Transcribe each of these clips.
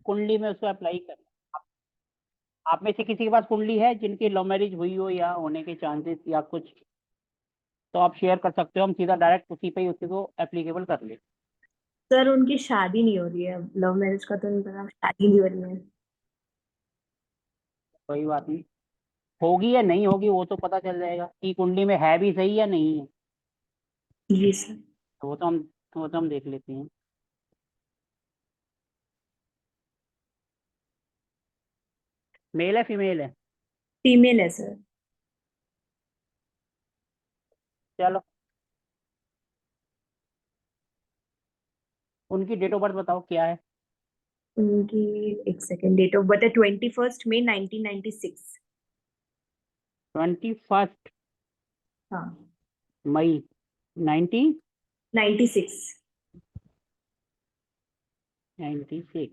कुंडली में उसको अप्लाई करना। आप में से किसी के पास कुंडली है जिनकी लव मैरिज हुई हो या होने के चांसेस या कुछ, तो आप शेयर कर सकते हो, हम सीधा डायरेक्ट उसी पे ही उसी को एप्लीकेबल कर ले। सर उनकी शादी नहीं हो रही है, लव मैरिज का तो नहीं पता, शादी नहीं हो रही है। कोई बात नहीं, होगी या नहीं होगी वो तो पता चल जाएगा कि कुंडली में है भी सही या नहीं है। जी सर। तो वो तो हम देख लेते हैं। मेल है फीमेल है? फीमेल है सर। चलो, उनकी डेट ऑफ बर्थ बताओ क्या है। उनकी, एक सेकेंड, डेट ऑफ बर्थ है 21 मई 1996। 21 हाँ। मई 96। 1996।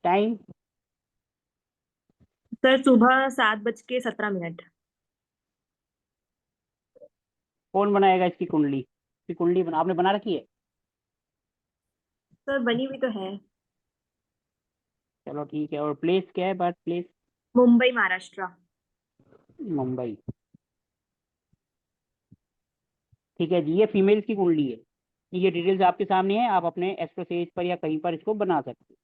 टाइम? सर सुबह 7:17। कौन बनाएगा इसकी कुंडली? इसकी कुंडली आपने बना रखी है? सर बनी हुई तो है। चलो ठीक है, और प्लेस क्या है, बर्थ प्लेस? मुंबई महाराष्ट्र। मुंबई। ठीक है जी, ये फीमेल की कुंडली है। ये डिटेल्स आपके सामने है, आप अपने एस्ट्रोसेज पर या कहीं पर इसको बना सकते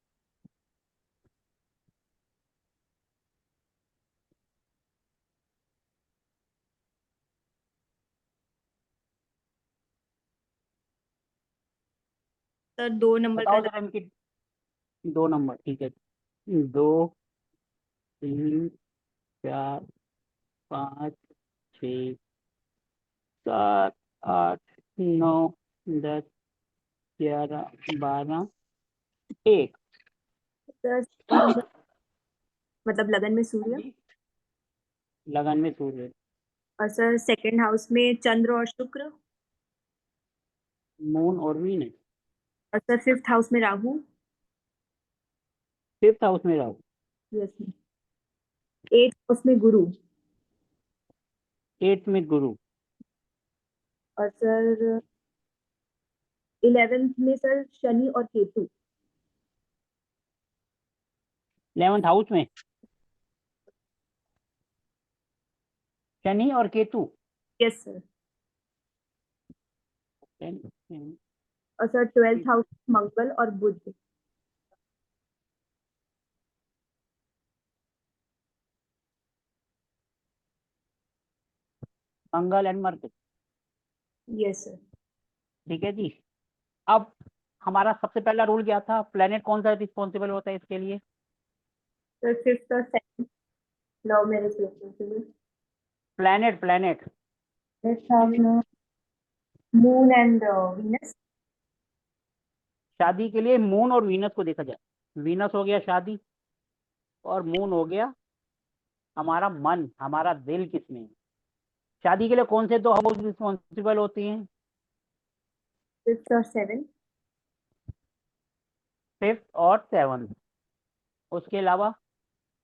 सर 2 नंबर हो। का बताओ जरा इनकी। 2 नंबर, ठीक है। 2 3 4 5 6 7 8 9 10 11 1। सर सेकंड नंबर, मतलब लगन में हाँ सूर्य। जी, लगन में सूर्य। और सर सेकंड हाउस में चंद्र और शुक्र। मून और वीनस। और सर फिफ्थ हाउस में राहु। फिफ्थ हाउस में राहु। यस। एट हाउस में गुरु। एट्थ में गुरु। और सर 11th में सर शनि और केतु। 11th हाउस में शनि और केतु। Yes sir. और सर 12th हाउस मंगल और Budh. Mangal and Mercury. Yes sir. ठीक है जी। अब हमारा सबसे पहला रूल क्या था, प्लेनेट कौन सा रिस्पॉन्सिबल होता है इसके लिए? सर फिफ्थ और second, love marriage relationship. Planet planet. Fifth house में मून एंड वीनस। शादी के लिए मून और वीनस को देखा जाए। वीनस हो गया शादी, और मून हो गया हमारा मन, हमारा दिल किसमें है। शादी के लिए कौन से दो हाउस रिस्पॉन्सिबल होती हैं? फिफ्थ और सेवन। फिफ्थ और सेवन्थ। उसके अलावा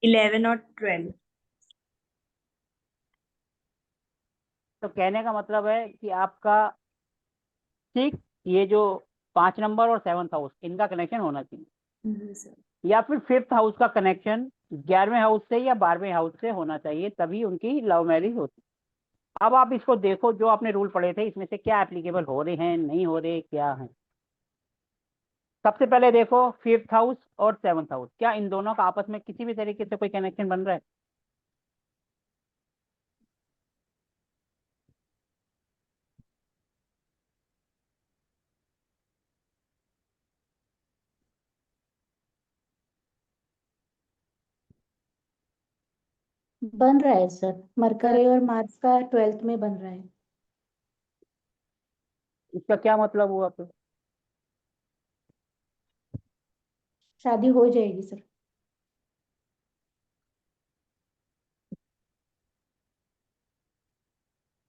11 और 12। तो कहने का मतलब है कि आपका सिक्स, ये जो 5 नंबर और सेवन्थ हाउस, इनका कनेक्शन होना चाहिए, जी सर। या फिर फिफ्थ हाउस का कनेक्शन 11वें हाउस से या 12वें हाउस से होना चाहिए, तभी उनकी लव मैरिज होती है। अब आप इसको देखो, जो आपने रूल पढ़े थे इसमें से क्या एप्लीकेबल हो रहे हैं, नहीं हो रहे, क्या है। सबसे पहले देखो, फिफ्थ हाउस और सेवन्थ हाउस, क्या इन दोनों का आपस में किसी भी तरीके से कोई कनेक्शन बन रहा है? बन रहा है सर, मरकरी और मार्स का 12th में बन रहा है। इसका क्या मतलब हुआ फिर? शादी हो जाएगी सर।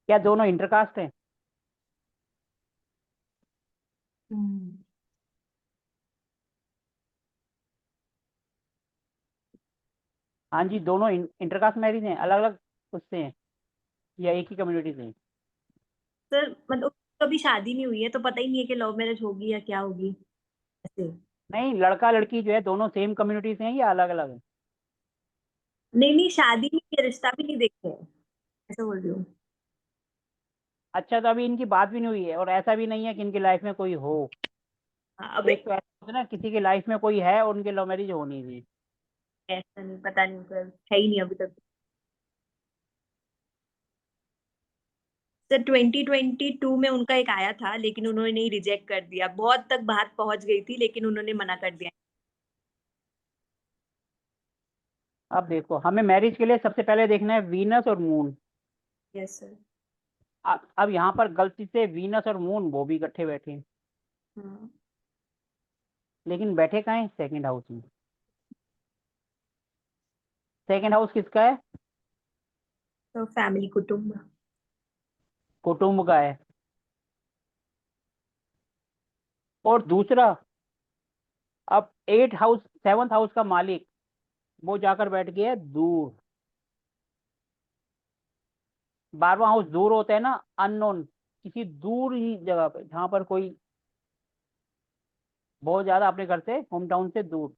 क्या दोनों इंटरकास्ट हैं? हम्म। हाँ जी, दोनों इंटरकास्ट मैरिज हैं, अलग अलग उससे हैं या एक ही कम्युनिटी से हैं? सर मतलब कभी शादी नहीं हुई है तो पता ही नहीं है कि लव मैरिज होगी या क्या होगी ऐसे। नहीं, लड़का लड़की जो है दोनों सेम कम्युनिटी से हैं या अलग अलग है? नहीं नहीं, शादी नहीं किया, रिश्ता भी नहीं देखते हैं, ऐसा बोल रही हूँ। अच्छा, तो अभी इनकी बात भी नहीं हुई है और ऐसा भी नहीं है कि इनकी लाइफ में कोई हो? हाँ, अब एक तो ऐसा होता है ना, किसी की लाइफ में कोई है और उनकी लव मैरिज होनी थी। ऐसा नहीं, पता नहीं, सर है ही नहीं अभी तक। सर 2022 में उनका एक आया था, लेकिन उन्होंने ही रिजेक्ट कर दिया। बहुत तक बात पहुंच गई थी, लेकिन उन्होंने मना कर दिया। अब देखो, हमें मैरिज के लिए सबसे पहले देखना है वीनस और मून। Yes sir. अब यहाँ पर गलती से वीनस और मून वो भी इकट्ठे बैठे हैं। हाँ। लेकिन बैठे कहाँ हैं? सेकंड हाउस में। सेकंड हाउस किसका है? तो फैमिली, कुटुंब। कुटुंब का है। और दूसरा, अब एट हाउस, सेवंथ हाउस का मालिक वो जाकर बैठ गया है दूर। 12वां हाउस दूर होता है ना, अननोन, किसी दूर ही जगह पे जहाँ पर कोई बहुत ज्यादा अपने घर से, होम टाउन से दूर।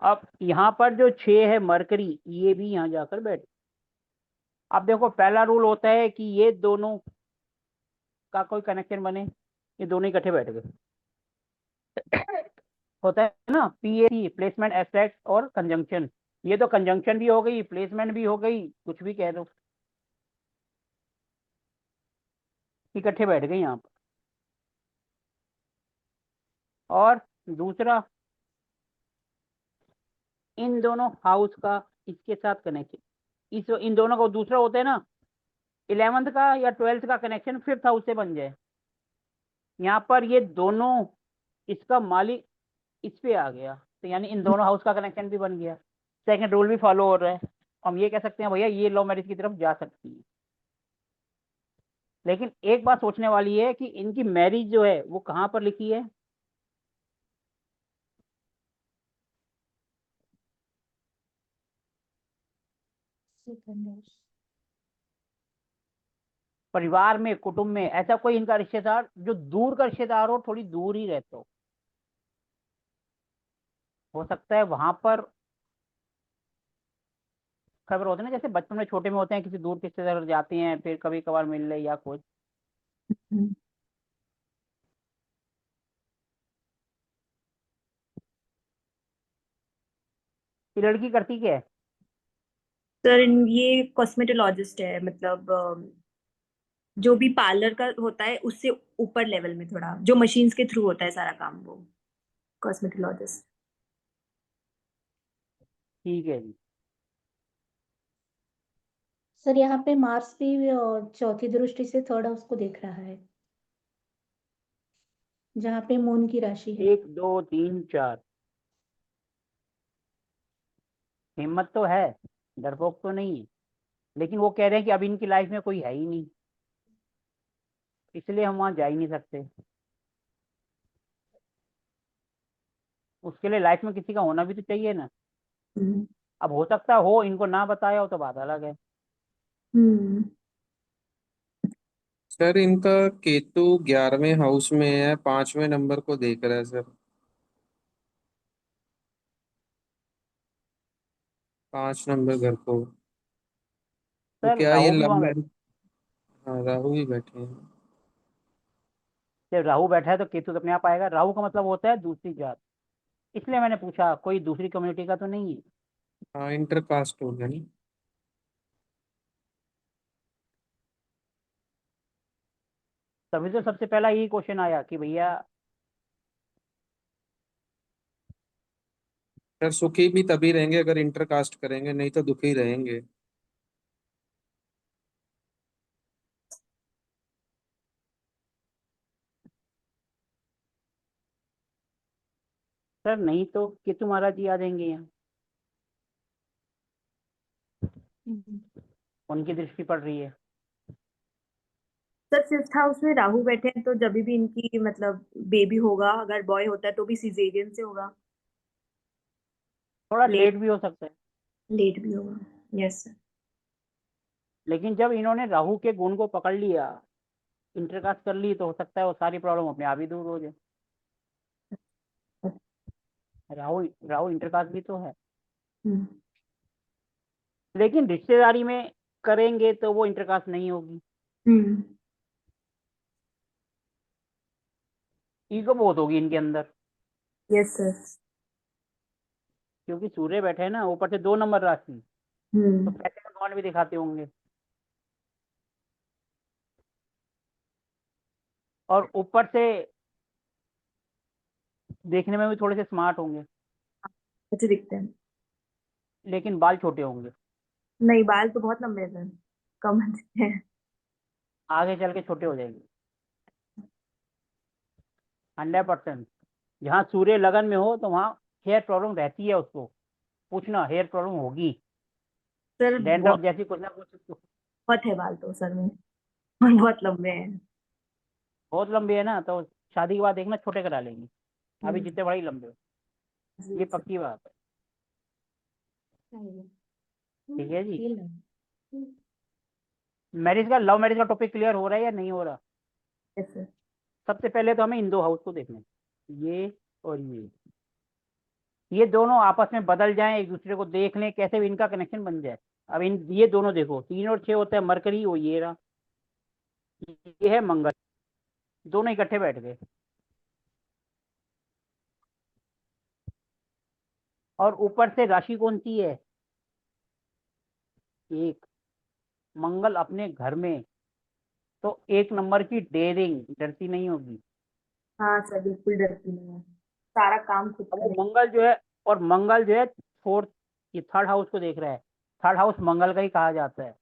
अब यहाँ पर जो 6 है मरकरी, ये भी यहाँ जाकर बैठ। अब देखो, पहला रूल होता है कि ये दोनों का कोई कनेक्शन बने। ये दोनों इकट्ठे बैठ गए। होता है ना, पीएसी, प्लेसमेंट एस्पेक्ट और कंजंक्शन। ये तो कंजंक्शन भी हो गई, प्लेसमेंट भी हो गई, कुछ भी कह दो, इकट्ठे बैठ गए यहाँ पर। और दूसरा, इन दोनों हाउस का इसके साथ कनेक्शन, इस इन दोनों का दूसरा होता है ना, 11th का या 12th का कनेक्शन 5th हाउस से बन जाए। यहाँ पर ये दोनों, इसका मालिक इस पे आ गया, तो यानी इन दोनों हाउस का कनेक्शन भी बन गया। सेकंड रूल भी फॉलो हो रहा है। हम ये कह सकते हैं भैया ये लव मैरिज की तरफ जा सकती है। लेकिन एक बात सोचने वाली है कि इनकी मैरिज जो है वो कहाँ पर लिखी है? Second house. परिवार में, कुटुंब में, ऐसा कोई इनका रिश्तेदार जो दूर का रिश्तेदार हो, थोड़ी दूर ही रहते हो सकता है वहां पर खबर होती है ना, जैसे बचपन में छोटे में होते हैं, किसी दूर के रिश्तेदार जाते हैं फिर कभी कभार मिल ले या कुछ। हम्म। ये लड़की करती क्या है? सर ये कॉस्मेटोलॉजिस्ट है, मतलब जो भी पार्लर का होता है उससे ऊपर लेवल में, थोड़ा जो मशीन्स के थ्रू होता है सारा काम, वो कॉस्मेटोलॉजिस्ट। ठीक है जी। सर यहाँ पे मार्स भी चौथी दृष्टि से थर्ड हाउस को देख रहा है, जहाँ पे मून की राशि है। 1 2 3 4, हिम्मत तो है, डरपोक तो नहीं है। लेकिन वो कह रहे हैं कि अब इनकी लाइफ में कोई है ही नहीं, इसलिए हम वहां जा ही नहीं सकते। उसके लिए लाइफ में किसी का होना भी तो चाहिए ना। हम्म। अब हो सकता हो इनको ना बताया हो तो बात अलग है। हम्म। सर इनका केतु 11वें हाउस में है, 5वें नंबर को देख रहा है सर। 5 नंबर घर को। तो सर क्या ये राहु भी लव वहां बैठा। मैरिज? हाँ, राहु ही बैठे हैं। जब राहु बैठा है तो केतु तो अपने आप आएगा। राहु का मतलब होता है दूसरी जात, इसलिए मैंने पूछा कोई दूसरी कम्युनिटी का तो नहीं है। हाँ, इंटरकास्ट हो गया नहीं। तभी तो सबसे पहला यही क्वेश्चन आया कि भैया। सर सुखी भी तभी रहेंगे अगर इंटरकास्ट करेंगे, नहीं तो दुखी रहेंगे। सर नहीं तो केतु महाराज जी आ जाएंगे यहाँ, हम्म। उनकी दृष्टि पड़ रही है। सर 5th हाउस में राहु बैठे हैं, तो जब भी इनकी मतलब बेबी होगा, अगर बॉय होता है तो भी सीजेरियन से होगा। थोड़ा लेट, लेट भी हो सकता है। लेट भी होगा। Yes sir. लेकिन जब इन्होंने राहु के गुण को पकड़ लिया, इंटरकास्ट कर ली, तो हो सकता है वो सारी प्रॉब्लम अपने आप ही दूर हो जाए। राहु राहु इंटरकास्ट भी तो है, हम्म, लेकिन रिश्तेदारी में करेंगे तो वो इंटरकास्ट नहीं होगी। हम्म, ईगो बहुत होगी इनके अंदर, यस सर। क्योंकि सूर्य बैठे हैं ना ऊपर से 2 नंबर राशि, तो हम्म, पैसे का घमंड भी दिखाते होंगे, और ऊपर से देखने में भी थोड़े से स्मार्ट होंगे, अच्छे दिखते हैं। लेकिन बाल छोटे होंगे, नहीं, बाल तो बहुत लंबे हैं सर, कम दिखते हैं। आगे चल के छोटे हो जाएंगे 100%। जहाँ सूर्य लगन में हो तो वहाँ हेयर प्रॉब्लम रहती है, उसको पूछना, हेयर प्रॉब्लम होगी, सर डैंड्रफ जैसी कुछ ना कुछ। बहुत है बाल तो सर में, और बहुत लंबे हैं। बहुत लंबे है ना, तो शादी के बाद देखना छोटे करा लेंगी, अभी हम्म, जितने बड़े ही लंबे हो, जी ये सर। पक्की बात है। चाहिए। ठीक है जी। फील है। मैरिज का, लव मैरिज का टॉपिक क्लियर हो रहा है या नहीं हो रहा? Yes sir. सबसे पहले तो हमें इन 2 हाउस को देखना है, ये और ये दोनों आपस में बदल जाएं, एक दूसरे को देख लें, कैसे भी इनका कनेक्शन बन जाए। अब इन ये दोनों देखो, 3 और 6 होता है मरकरी, वो ये रहा, ये है मंगल, दोनों इकट्ठे बैठ गए, और ऊपर से राशि कौन सी है? एक, मंगल अपने घर में, तो 1 नंबर की डेयरिंग, डरती नहीं होगी। हाँ सर, बिल्कुल डरती नहीं है, सारा काम खुद अब वो करें। मंगल जो है, और मंगल जो है फोर्थ, ये 3rd हाउस को देख रहा है, 3rd हाउस मंगल का ही कहा जाता है।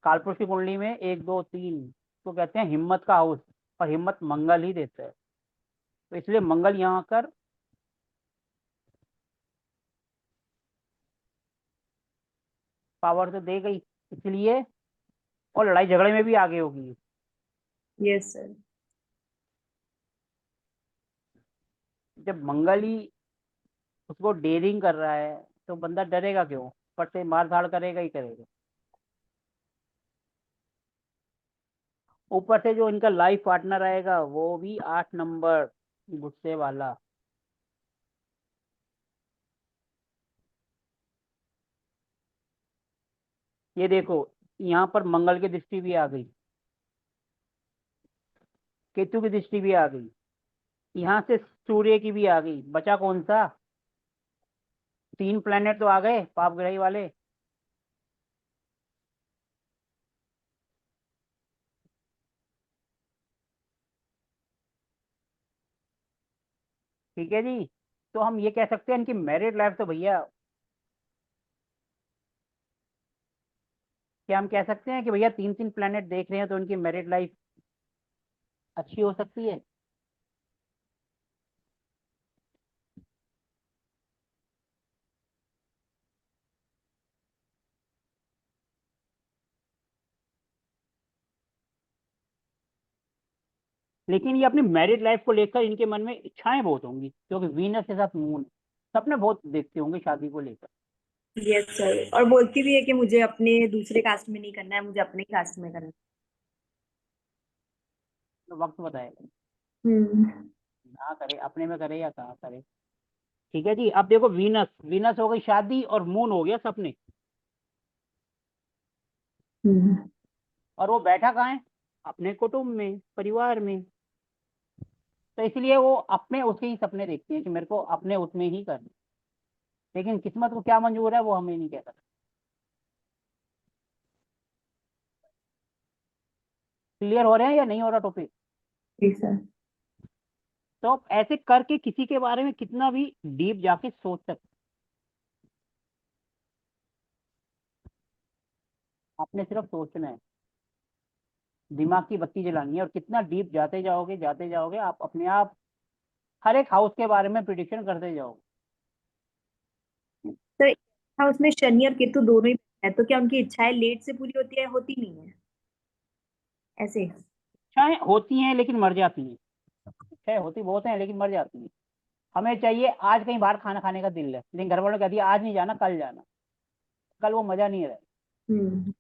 कालपुरुष की कुंडली में 1 2 3 को कहते हैं हिम्मत का हाउस, और हिम्मत मंगल ही देता है, तो इसलिए मंगल यहाँ कर पावर तो देगा ही, इसलिए, और लड़ाई झगड़े में भी आगे होगी। Yes sir. जब मंगल ही उसको डेयरिंग कर रहा है, तो बंदा डरेगा क्यों? पर से मार धाड़ करेगा ही करेगा। ऊपर से जो इनका लाइफ पार्टनर आएगा वो भी 8 नंबर, गुस्से वाला। ये देखो, यहाँ पर मंगल की दृष्टि भी आ गई, केतु की दृष्टि भी आ गई, यहाँ से सूर्य की भी आ गई, बचा कौन सा? 3 प्लेनेट तो आ गए पाप ग्रही वाले। ठीक है जी। तो हम ये कह सकते हैं इनकी मैरिड लाइफ तो भैया, क्या हम कह सकते हैं कि भैया 3 3 प्लेनेट देख रहे हैं तो इनकी मैरिड लाइफ अच्छी हो सकती है? लेकिन ये अपनी मैरिड लाइफ को लेकर इनके मन में इच्छाएं बहुत होंगी, क्योंकि वीनस के साथ मून, सपने बहुत देखते होंगे शादी को लेकर। यस सर, और बोलती भी है कि मुझे अपने दूसरे कास्ट में नहीं करना है, मुझे अपने कास्ट में करना तो वक्त बताएगा है। हम्म, कहाँ करे, अपने में करे या कहाँ करे। ठीक है जी। अब देखो, वीनस, वीनस हो गई शादी, और मून हो गया सपने, हम्म, और वो बैठा कहाँ है? अपने कुटुंब में, परिवार में, तो इसलिए वो अपने उसके ही सपने देखते हैं कि मेरे को अपने उसमें ही करना, लेकिन किस्मत को क्या मंजूर है वो हमें नहीं कह सकते। क्लियर हो रहे हैं या नहीं हो रहा टॉपिक? जी सर। तो आप ऐसे करके किसी के बारे में कितना भी डीप जाके सोच सकते, आपने सिर्फ सोचना है, दिमाग की बत्ती जलानी है, और कितना डीप जाते जाओगे आप अपने आप हर एक हाउस के बारे में प्रिडिक्शन करते जाओगे। सर, हाँ, उसमें शनि और केतु दोनों ही है, तो क्या उनकी इच्छाएं लेट से पूरी होती है, होती नहीं है ऐसे? इच्छाएं होती हैं लेकिन मर जाती हैं, इच्छाएं होती बहुत हैं लेकिन मर जाती हैं। हमें चाहिए, आज कहीं बाहर खाना खाने का दिल है, लेकिन घर वालों ने कह दिया आज नहीं जाना, कल जाना, कल वो मजा नहीं रहा। हम्म,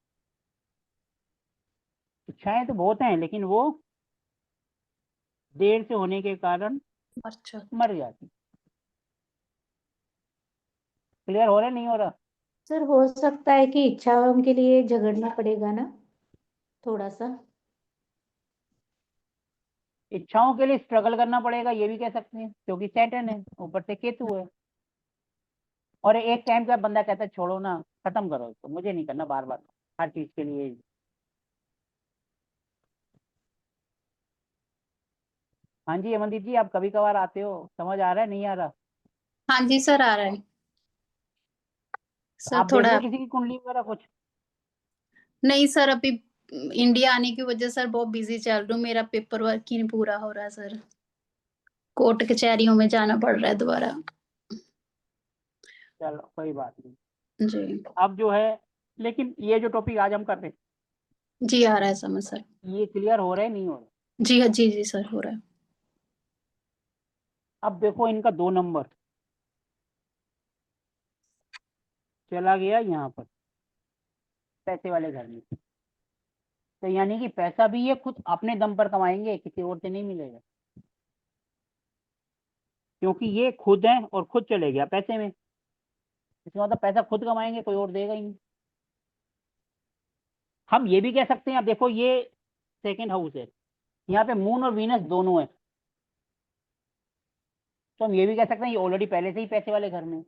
इच्छाएं तो बहुत हैं, लेकिन वो देर से होने के कारण अच्छा। मर जाती। क्लियर हो रहा है नहीं हो रहा? सर हो सकता है कि इच्छाओं के लिए झगड़ना पड़ेगा ना, थोड़ा सा। इच्छाओं के लिए स्ट्रगल करना पड़ेगा, ये भी कह सकते हैं, क्योंकि सैटर्न है, ऊपर से केतु है। और एक टाइम का बंदा कहता है छोड़ो ना, खत्म करो इसको, मुझे नहीं करना बार बार हर चीज के लिए। हाँ जी अमनदीप जी, आप कभी कभार आते हो, समझ आ रहा है नहीं आ रहा? हाँ जी सर, आ रहा है सर आप देख थोड़ा। लो किसी की कुंडली वगैरह कुछ। नहीं सर, अभी इंडिया आने की वजह सर बहुत बिजी चल रही हूँ, मेरा पेपर वर्क ही नहीं पूरा हो रहा है सर, कोर्ट कचहरियों में जाना पड़ रहा है दोबारा। चलो कोई बात नहीं। जी अब जो है, लेकिन ये जो टॉपिक आज हम कर रहे जी, आ रहा है समझ सर। हैं, ये क्लियर हो रहा है नहीं हो रहा? जी हाँ, जी जी सर, हो रहा है। अब देखो इनका 2 नंबर चला गया यहाँ पर पैसे वाले घर में, तो यानी कि पैसा भी ये खुद अपने दम पर कमाएंगे, किसी और से नहीं मिलेगा, क्योंकि ये खुद है और खुद चले गया पैसे में। इसका मतलब पैसा खुद कमाएंगे, कोई और देगा ही नहीं। हम ये भी कह सकते हैं, अब देखो ये सेकंड हाउस है, यहाँ पे मून और वीनस दोनों है, तो हम ये भी कह सकते हैं ये ऑलरेडी पहले से ही पैसे वाले घर में है।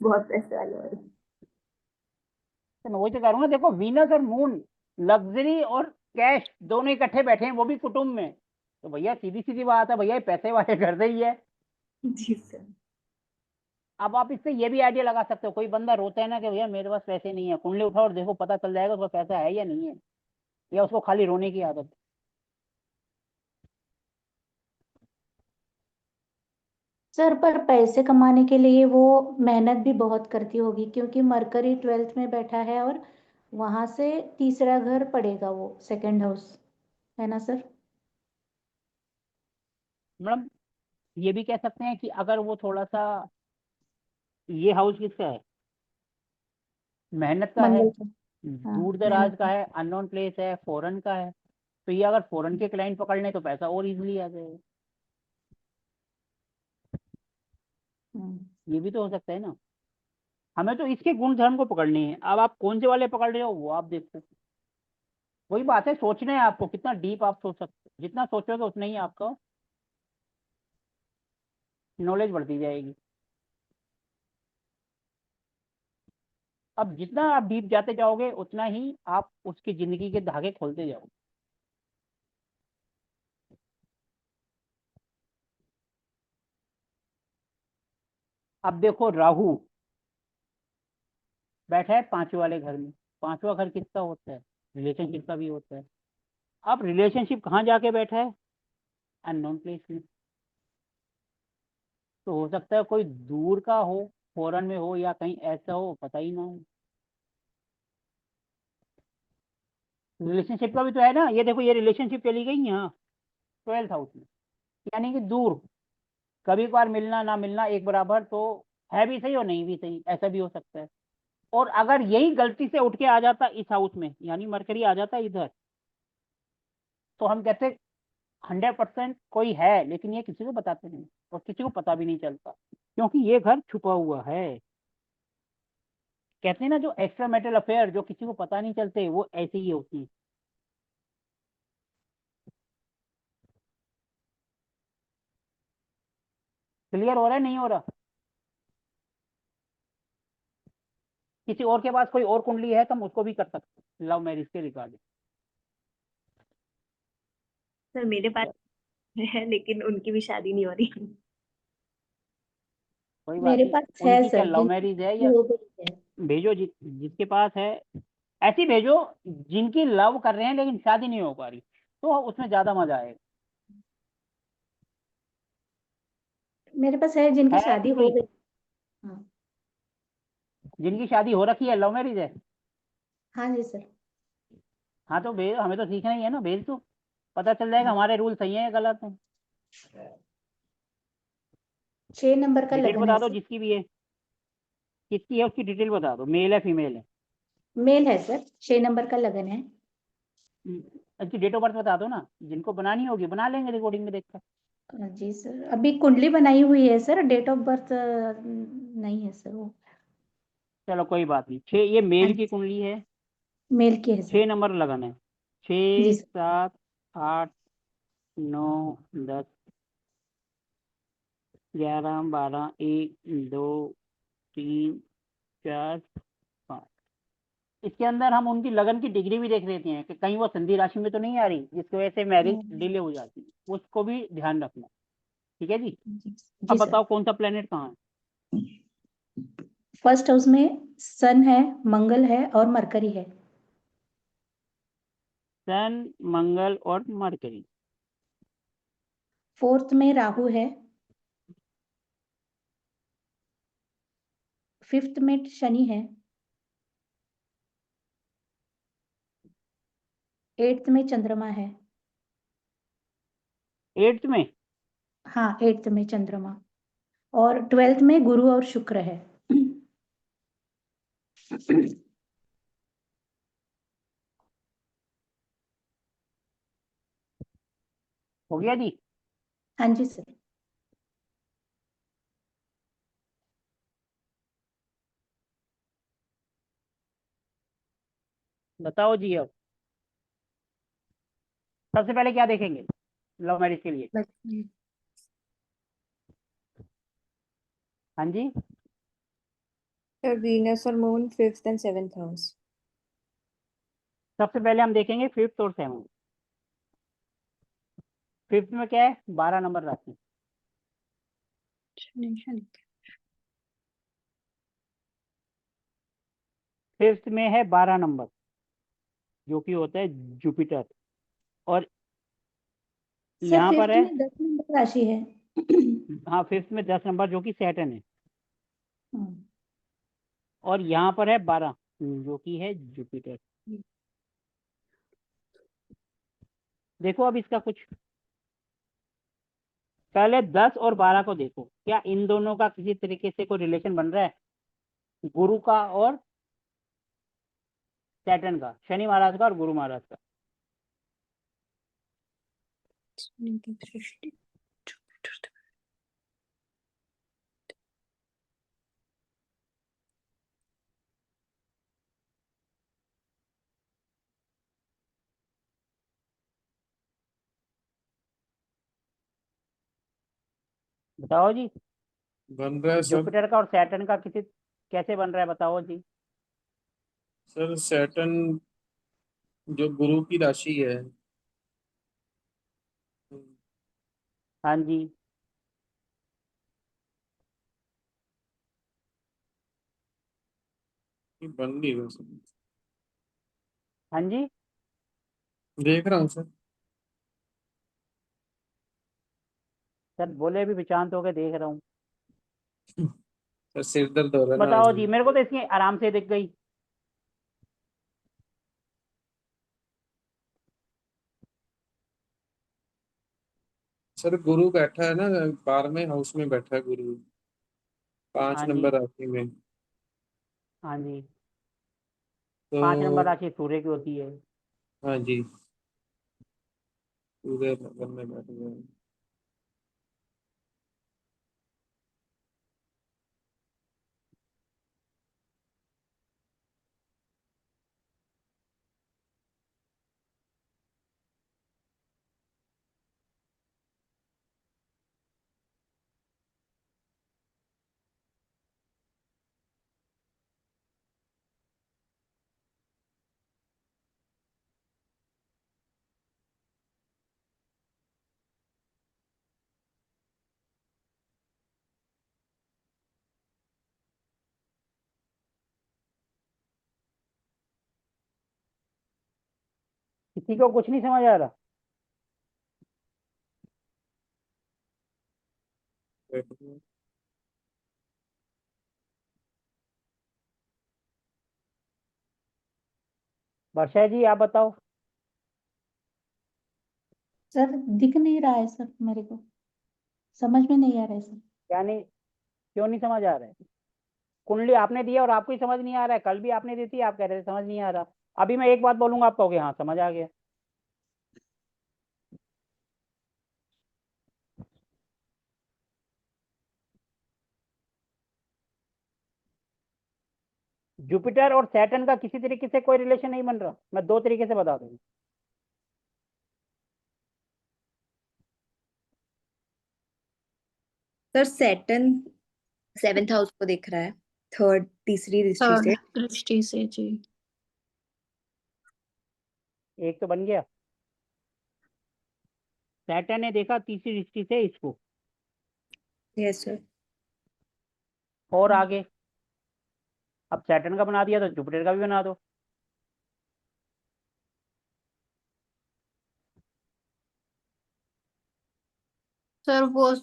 बहुत पैसे वाले वाले। तो मैं वही तो कह रहा हूँ ना, देखो वीनस और मून लग्जरी और कैश दोनों इकट्ठे बैठे हैं, वो भी कुटुंब में, तो भैया सीधी सीधी बात है, भैया ये पैसे वाले घर से ही है। जी सर। अब आप इससे ये भी आइडिया लगा सकते हो, कोई बंदा रोता है ना कि भैया मेरे पास पैसे नहीं है, कुंडली उठाओ और देखो, पता चल जाएगा उसका पैसा है या नहीं है, या उसको खाली रोने की आदत है। सर पर पैसे कमाने के लिए वो मेहनत भी बहुत करती होगी, क्योंकि मरकरी 12th में बैठा है और वहां से तीसरा घर पड़ेगा, वो सेकंड हाउस है ना सर? मैडम ये भी कह सकते हैं कि अगर वो थोड़ा सा, ये हाउस किसका है, मेहनत का है, मंगल का। हाँ, दूर दराज मेहनत का का। है, अननोन प्लेस है, फॉरेन का है, तो ये अगर फॉरेन के क्लाइंट पकड़ लें तो पैसा और इजीली आ जाएगा। ये भी तो हो सकता है ना। हमें तो इसके गुण धर्म को पकड़नी है, अब आप कौन से वाले पकड़ रहे हो वो आप देखो। वही बात है, सोचना है आपको, कितना डीप आप सोच सकते हो, जितना सोचोगे उतना ही आपका नॉलेज बढ़ती जाएगी। अब जितना आप डीप जाते जाओगे उतना ही आप उसकी जिंदगी के धागे खोलते जाओगे। अब देखो राहु बैठा है 5वें वाले घर में, 5वां घर किसका होता है, रिलेशनशिप का भी होता है। अब रिलेशनशिप कहाँ जाके बैठा है, अननोन प्लेस में, तो हो सकता है कोई दूर का हो, फॉरेन में हो या कहीं ऐसा हो, पता ही ना हो। रिलेशनशिप का भी तो है ना, ये देखो ये रिलेशनशिप चली गई यहाँ 12th हाउस में, यानी कि दूर, कभी कभार मिलना ना मिलना एक बराबर, तो है भी सही और नहीं भी सही, ऐसा भी हो सकता है। और अगर यही गलती से उठ के आ जाता इस हाउस में, यानी मरकरी आ जाता इधर, तो हम कहते 100% कोई है, लेकिन ये किसी को बताते नहीं और किसी को पता भी नहीं चलता, क्योंकि ये घर छुपा हुआ है। कहते हैं ना जो एक्स्ट्रा मैरिटल अफेयर जो किसी को पता नहीं चलते, वो ऐसे ही होती है। क्लियर हो रहा है नहीं हो रहा? किसी और के पास कोई और कुंडली है तो हम उसको भी कर सकते हैं लव मैरिज के रिगार्डिंग। सर मेरे पास है, लेकिन उनकी भी शादी नहीं हो रही। कोई बात मेरे नहीं, पास है उनकी क्या सर, लव मैरिज है या, हो गई है। भेजो जिसके पास है, ऐसी भेजो जिनकी लव कर रहे हैं लेकिन शादी नहीं हो पा रही, तो उसमें ज्यादा मजा आएगा। मेरे पास है जिनकी है शादी ऐसी हो कोई, गई। हाँ। जिनकी शादी हो रखी है, लव मैरिज है? हाँ जी सर। हाँ तो भेज, हमें तो सीखना ही है ना, भेज दो, पता चल जाएगा हाँ। हमारे रूल सही है या गलत है। 6 नंबर का डिटेल लगन है बता दो सर। जिसकी भी है, किसकी है उसकी डिटेल बता दो, मेल है फीमेल है। मेल है सर, 6 नंबर का लगन है। उसकी डेट ऑफ बर्थ बता दो ना, जिनको बनानी होगी बना लेंगे रिकॉर्डिंग में देखकर। जी सर, अभी कुंडली बनाई हुई है सर, डेट ऑफ बर्थ नहीं है सर वो। चलो कोई बात नहीं। 6 ये मेल हाँ की कुंडली है, मेल की है सर। 6 नंबर लगन है। जी 6 सर। 7 8 9 10 11 12 1 2 3 4 5। इसके अंदर हम उनकी लगन की डिग्री भी देख लेते हैं कि कहीं वो संधि राशि में तो नहीं आ रही जिसकी वजह से मैरिज डिले हो जाती है, उसको भी ध्यान रखना। ठीक है जी। अब जी सर। बताओ कौन सा प्लेनेट कहाँ है। फर्स्ट हाउस में सन है, मंगल है और मरकरी है। सन, मंगल और मरकरी। फोर्थ में राहु है। फिफ्थ में शनि है। एट्थ में चंद्रमा है। 8th में हाँ एट्थ में चंद्रमा। और ट्वेल्थ में गुरु और शुक्र है। हो गया जी। हाँ जी सर। बताओ जी। अब सबसे पहले क्या देखेंगे लव मैरिज के लिए। हाँ जी। सर वीनस और moon 5th and 7th house. सबसे पहले हम देखेंगे 5th और 7th। 5th में क्या है, 12 नंबर राशि। फिफ्थ में है 12 नंबर जो कि होता है जुपिटर। और सर यहाँ पर फिफ्थ है, में 10 नंबर राशि है। हाँ 5th में 10 नंबर जो कि सैटर्न है। हम्म, और यहाँ पर है 12 जो कि है जुपिटर। देखो अब इसका कुछ, पहले 10 और 12 को देखो, क्या इन दोनों का किसी तरीके से कोई रिलेशन बन रहा है, गुरु का और सैटर्न का, शनि महाराज का और गुरु महाराज का। बताओ जी। बन रहा है सब। जुपिटर का और सैटर्न का किसी कैसे बन रहा है बताओ जी। सर सैटर्न जो गुरु की राशि है, हाँ जी। ये बन नहीं रहा सर। हाँ जी। देख रहा हूँ सर। सर बोले भी विचांत हो के देख रहा हूँ। सर सिर दर्द हो रहा है ना बताओ आज। जी, मेरे को तो इसकी आराम से दिख गई। सर गुरु बैठा है ना, 12वें हाउस में बैठा है गुरु, 5 हाँ जी। नंबर राशि में। हाँ जी। 5 नंबर तो राशि सूर्य की होती है। हाँ जी, पूरे नंबर में बैठ गए। किसी को कुछ नहीं समझ आ रहा। बैठ गए। वर्षा जी आप बताओ। सर दिख नहीं रहा है सर मेरे को, समझ में नहीं आ रहा है सर। क्या नहीं, क्यों नहीं समझ आ रहा है। कुंडली आपने दी है और आपको ही समझ नहीं आ रहा है, कल भी आपने दी थी आप कह रहे थे समझ नहीं आ रहा। अभी मैं एक बात बोलूंगा आप कहोगे हाँ समझ आ गया। जुपिटर और सैटर्न का किसी तरीके से कोई रिलेशन नहीं बन रहा। मैं दो तरीके से बता दूंगा। सर सैटर्न 7th हाउस को देख रहा है, थर्ड तीसरी दृष्टि थर्ड से। दृष्टि से जी। एक तो बन गया। सैटर्न ने देखा तीसरी दृष्टि से इसको। Yes sir. और आगे अब सैटर्न का बना दिया तो जुपिटर का भी बना दो। सर वो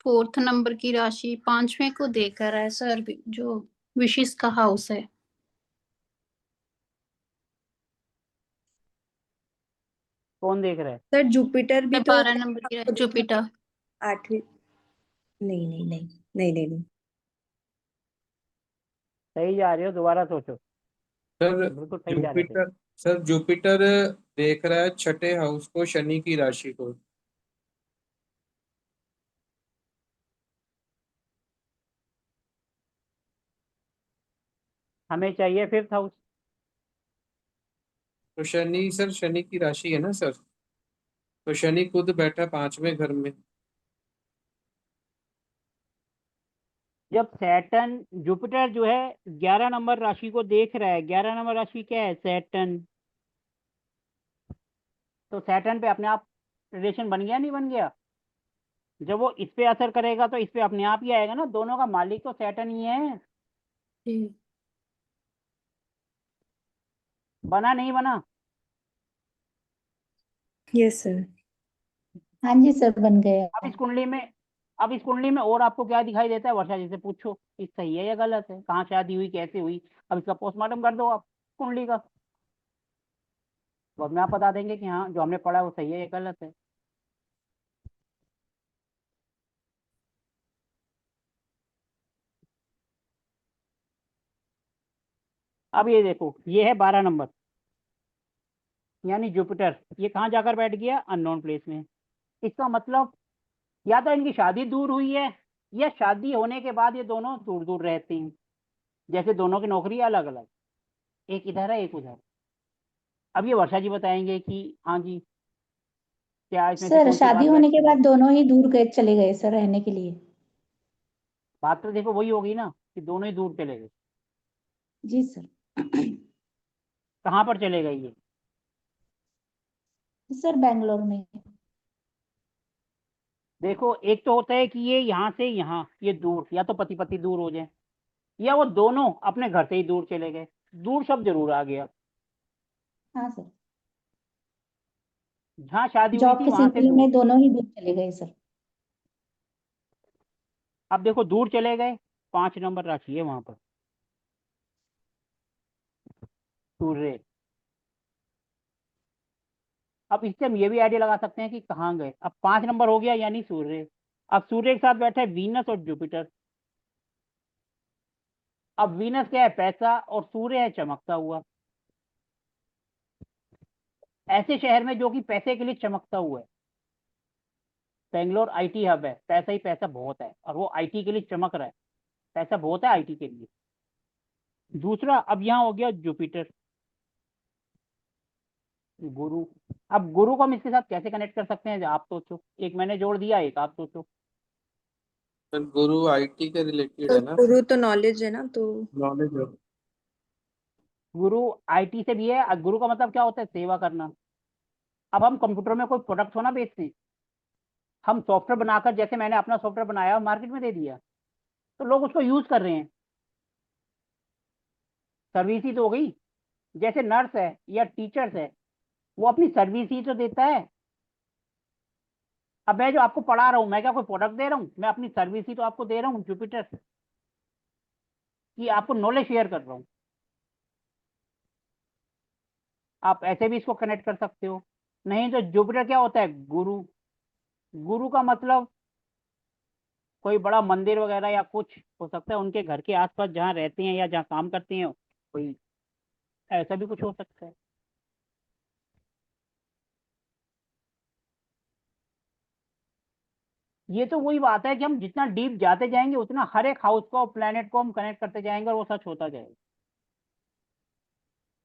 4th नंबर की राशि 5वें को देख रहा है सर, जो विशिष्ट का हाउस है। कौन देख रहा है? सर जुपिटर भी सर तो 12 नंबर की राशि जुपिटर। 8वीं। नहीं नहीं नहीं नहीं नहीं नहीं। सही जा रहे हो, दोबारा सोचो। सर बिल्कुल सही जा रहे थे। जुपिटर देख रहा है छठे हाउस को, शनि की राशि को। हमें चाहिए 5th हाउस। तो शनि सर, शनि की राशि है ना सर, तो शनि खुद बैठा 5वें घर में। जब सैटर्न जुपिटर जो है 11 नंबर राशि को देख रहा है, 11 नंबर राशि क्या है? सैटर्न। तो सैटर्न पे अपने आप रिलेशन बन गया नहीं बन गया? जब वो इस पे असर करेगा तो इस पे अपने आप ही आएगा ना। दोनों का मालिक तो सैटर्न ही है। जी। बना नहीं बना? Yes sir. हाँ जी सर, बन गया। अब इस कुंडली में अब इस कुंडली में और आपको क्या दिखाई देता है? वर्षा जी से पूछो कि सही है या गलत है, कहाँ शादी हुई, कैसे हुई। अब इसका पोस्टमार्टम कर दो आप कुंडली का, तो अब में आप बता देंगे कि हाँ जो हमने पढ़ा है वो सही है या गलत है। अब ये देखो, ये है 12 नंबर, यानी जुपिटर। ये कहाँ जाकर बैठ गया? अननोन प्लेस में। इसका मतलब या तो इनकी शादी दूर हुई है, या शादी होने के बाद ये दोनों दूर दूर रहते हैं। जैसे दोनों की नौकरी अलग अलग, एक इधर है एक उधर। अब ये वर्षा जी बताएंगे कि हाँ जी, क्या इसमें से सर कौन सी शादी बात होने के बैठती है। बाद दोनों ही दूर गए, चले गए सर रहने के लिए। बात तो देखो वही होगी ना कि दोनों ही दूर चले गए। जी सर। कहाँ पर चले गए ये? सर बेंगलोर में। देखो, एक तो होता है कि ये यहाँ से यहाँ ये दूर, या तो पति पति दूर हो जाए, या वो दोनों अपने घर से ही दूर चले गए। दूर शब्द जरूर आ गया। हाँ सर। जहाँ शादी हुई जॉब थी के वहां से सिलसिले दूर। में दोनों ही दूर चले गए सर। अब देखो दूर चले गए, 5 नंबर राशि है वहां पर, सूर्य। अब इससे हम ये भी आइडिया लगा सकते हैं कि कहाँ गए। अब 5 नंबर हो गया यानी सूर्य। अब सूर्य के साथ बैठे वीनस और जुपिटर। अब वीनस क्या है? पैसा। और सूर्य है चमकता हुआ। ऐसे शहर में जो कि पैसे के लिए चमकता हुआ है। बेंगलोर आईटी हब है, पैसा ही पैसा बहुत है, और वो आईटी के लिए चमक रहा है। पैसा बहुत है आईटी के लिए। दूसरा, अब यहाँ हो गया जुपिटर, गुरु। अब गुरु को हम इसके साथ कैसे कनेक्ट कर सकते हैं? आप सोचो, एक मैंने जोड़ दिया, एक आप सोचो। सर गुरु आईटी के रिलेटेड तो है ना। गुरु तो नॉलेज है ना, तो नॉलेज है। गुरु आईटी से भी है। अब गुरु का मतलब क्या होता है? सेवा करना। अब हम कंप्यूटर में कोई प्रोडक्ट हो ना बेचते हैं, हम सॉफ्टवेयर बनाकर, जैसे मैंने अपना सॉफ्टवेयर बनाया और मार्केट में दे दिया, तो लोग उसको यूज कर रहे हैं। सर्विस ही तो हो गई। जैसे नर्स है या टीचर्स है, वो अपनी सर्विस ही तो देता है। अब मैं जो आपको पढ़ा रहा हूँ, मैं क्या कोई प्रोडक्ट दे रहा हूँ? मैं अपनी सर्विस ही तो आपको दे रहा हूँ जुपिटर, कि आपको नॉलेज शेयर कर रहा हूँ। आप ऐसे भी इसको कनेक्ट कर सकते हो। नहीं तो जुपिटर क्या होता है? गुरु। गुरु का मतलब कोई बड़ा मंदिर वगैरह या कुछ हो सकता है, उनके घर के आसपास जहाँ रहते हैं या जहाँ काम करते हैं, कोई ऐसा भी कुछ हो सकता है। ये तो वही बात है कि हम जितना डीप जाते जाएंगे उतना हर एक हाउस को, प्लेनेट को हम कनेक्ट करते जाएंगे और वो सच होता जाएगा।